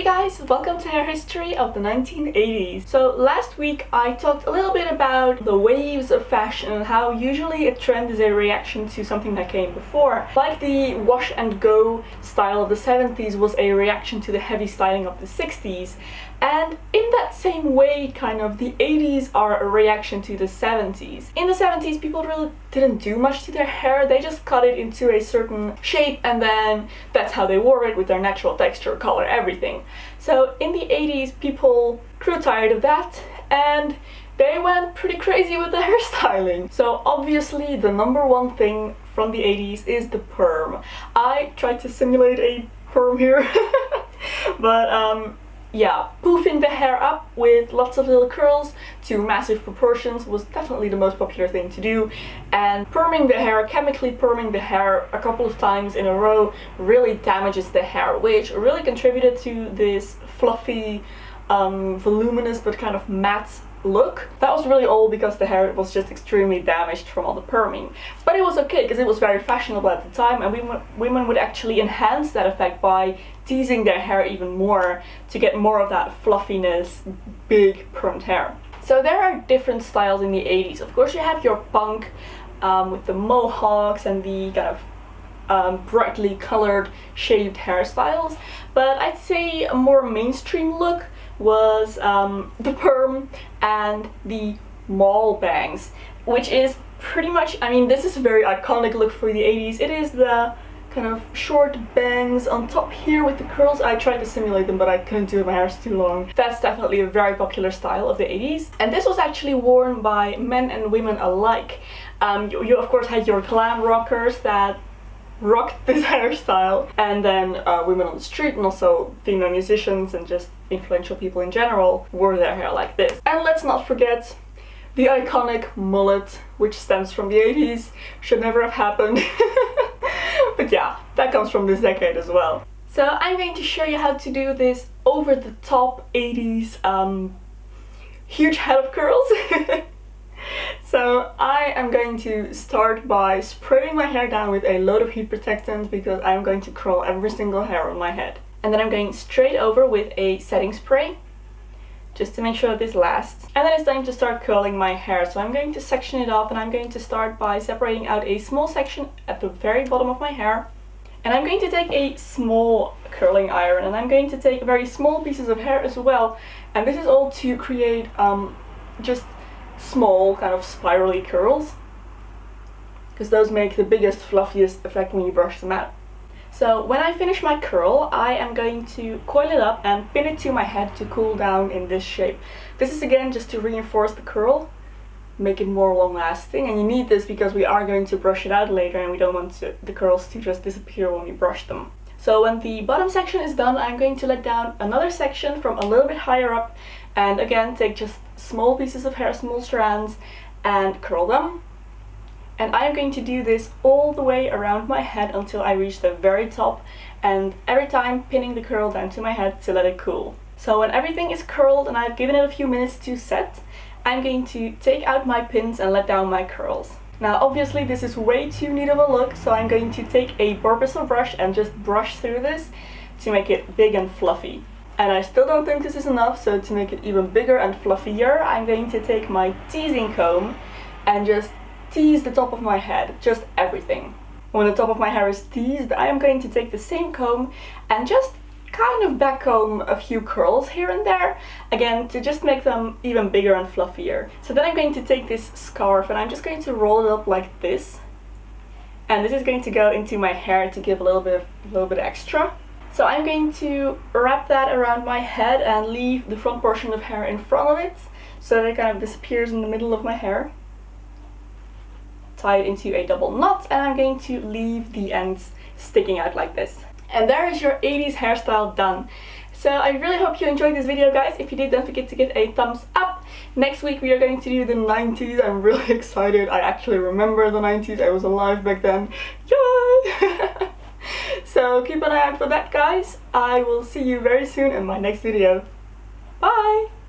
Hey guys, welcome to Hair History of the 1980s. So last week I talked a little bit about the waves of fashion and how usually a trend is a reaction to something that came before. Like the wash and go style of the 70s was a reaction to the heavy styling of the 60s. And in that same way, kind of, the 80s are a reaction to the 70s. In the 70s, people really didn't do much to their hair. They just cut it into a certain shape and then that's how they wore it, with their natural texture, color, everything. So in the 80s, people grew tired of that and they went pretty crazy with the hairstyling. So obviously the number one thing from the 80s is the perm. I tried to simulate a perm here, but yeah, poofing the hair up with lots of little curls to massive proportions was definitely the most popular thing to do, and perming the hair, chemically perming the hair a couple of times in a row really damages the hair, which really contributed to this fluffy, voluminous but kind of matte look. That was really all because the hair was just extremely damaged from all the perming. But it was okay because it was very fashionable at the time, and women would actually enhance that effect by teasing their hair even more to get more of that fluffiness, big permed hair. So there are different styles in the 80s. Of course you have your punk with the mohawks and the kind of brightly colored shaved hairstyles, but I'd say a more mainstream look was the perm and the mall bangs, which is pretty much, I mean, this is a very iconic look for the 80s. It is the kind of short bangs on top here with the curls. I tried to simulate them but I couldn't do it, my hair's too long. That's definitely a very popular style of the 80s, and this was actually worn by men and women alike. You of course had your glam rockers that rocked this hairstyle, and then women on the street and also female musicians and just influential people in general wore their hair like this. And let's not forget the iconic mullet, which stems from the 80s. Should never have happened. But yeah, that comes from this decade as well. So I'm going to show you how to do this over the top 80s huge head of curls. So I am going to start by spraying my hair down with a load of heat protectant because I'm going to curl every single hair on my head. And then I'm going straight over with a setting spray just to make sure that this lasts. And then it's time to start curling my hair. So I'm going to section it off, and I'm going to start by separating out a small section at the very bottom of my hair. And I'm going to take a small curling iron and I'm going to take very small pieces of hair as well. And this is all to create just small kind of spirally curls, because those make the biggest, fluffiest effect when you brush them out. So when I finish my curl, I am going to coil it up and pin it to my head to cool down in this shape. This is again just to reinforce the curl, make it more long lasting, and you need this because we are going to brush it out later and we don't want the curls to just disappear when we brush them. So when the bottom section is done, I'm going to let down another section from a little bit higher up, and again take just small pieces of hair, small strands, and curl them. And I'm going to do this all the way around my head until I reach the very top, and every time pinning the curl down to my head to let it cool. So when everything is curled and I've given it a few minutes to set, I'm going to take out my pins and let down my curls. Now obviously this is way too neat of a look, so I'm going to take a burr bristle brush and just brush through this to make it big and fluffy. And I still don't think this is enough, so to make it even bigger and fluffier, I'm going to take my teasing comb and just tease the top of my head, just everything. When the top of my hair is teased, I am going to take the same comb and just kind of backcomb a few curls here and there, again to just make them even bigger and fluffier. So then I'm going to take this scarf and I'm just going to roll it up like this, and this is going to go into my hair to give a little bit extra. So I'm going to wrap that around my head and leave the front portion of hair in front of it so that it kind of disappears in the middle of my hair. Tie it into a double knot, and I'm going to leave the ends sticking out like this. And there is your 80s hairstyle done. So I really hope you enjoyed this video, guys. If you did, don't forget to give a thumbs up. Next week we are going to do the 90s. I'm really excited. I actually remember the 90s. I was alive back then. Yay! So keep an eye out for that, guys. I will see you very soon in my next video. Bye!